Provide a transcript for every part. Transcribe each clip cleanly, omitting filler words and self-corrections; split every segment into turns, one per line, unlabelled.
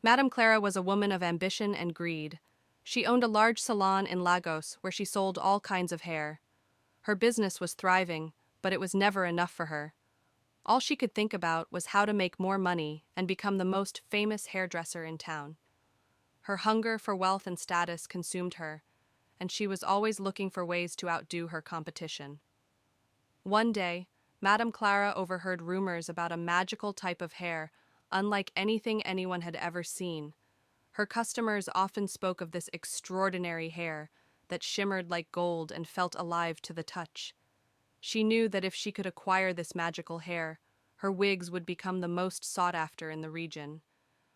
Madame Clara was a woman of ambition and greed. She owned a large salon in Lagos where she sold all kinds of hair. Her business was thriving, but it was never enough for her. All she could think about was how to make more money and become the most famous hairdresser in town. Her hunger for wealth and status consumed her, and she was always looking for ways to outdo her competition. One day, Madame Clara overheard rumors about a magical type of hair unlike anything anyone had ever seen. Her customers often spoke of this extraordinary hair that shimmered like gold and felt alive to the touch. She knew that if she could acquire this magical hair, her wigs would become the most sought after in the region.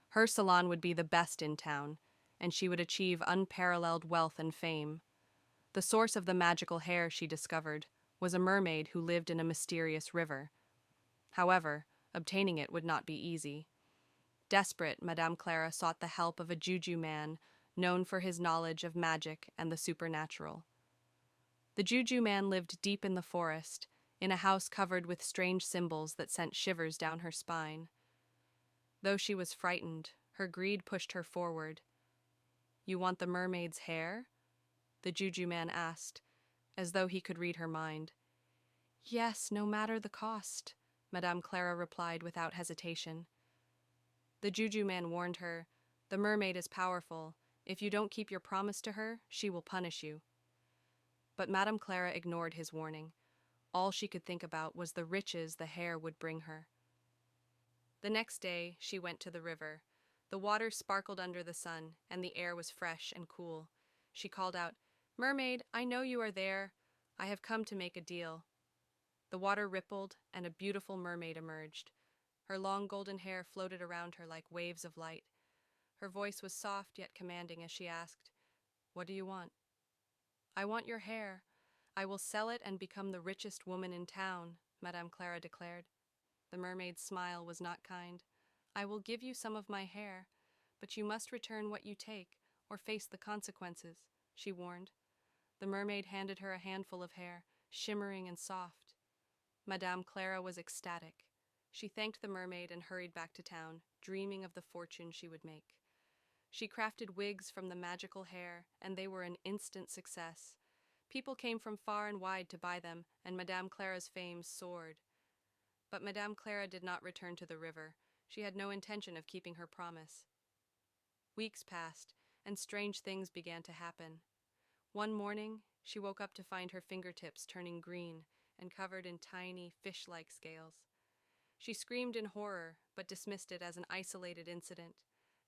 Her salon would be the best in town, and she would achieve unparalleled wealth and fame. The source of the magical hair, she discovered, was a mermaid who lived in a mysterious river. However, obtaining it would not be easy. Desperate, Madame Clara sought the help of a juju man known for his knowledge of magic and the supernatural. The juju man lived deep in the forest, in a house covered with strange symbols that sent shivers down her spine. Though she was frightened, her greed pushed her forward. "You want the mermaid's hair?" the juju man asked, as though he could read her mind. "Yes, no matter the cost," Madame Clara replied without hesitation. The juju man warned her, "The mermaid is powerful. If you don't keep your promise to her, she will punish you." But Madame Clara ignored his warning. All she could think about was the riches the hair would bring her. The next day, she went to the river. The water sparkled under the sun, and the air was fresh and cool. She called out, "Mermaid, I know you are there. I have come to make a deal." The water rippled, and a beautiful mermaid emerged. Her long golden hair floated around her like waves of light. Her voice was soft yet commanding as she asked, "What do you want?" "I want your hair. I will sell it and become the richest woman in town," Madame Clara declared. The mermaid's smile was not kind. "I will give you some of my hair, but you must return what you take, or face the consequences," she warned. The mermaid handed her a handful of hair, shimmering and soft. Madame Clara was ecstatic. She thanked the mermaid and hurried back to town, dreaming of the fortune she would make. She crafted wigs from the magical hair, and they were an instant success. People came from far and wide to buy them, and Madame Clara's fame soared. But Madame Clara did not return to the river. She had no intention of keeping her promise. Weeks passed, and strange things began to happen. One morning, she woke up to find her fingertips turning green and covered in tiny, fish-like scales. She screamed in horror, but dismissed it as an isolated incident.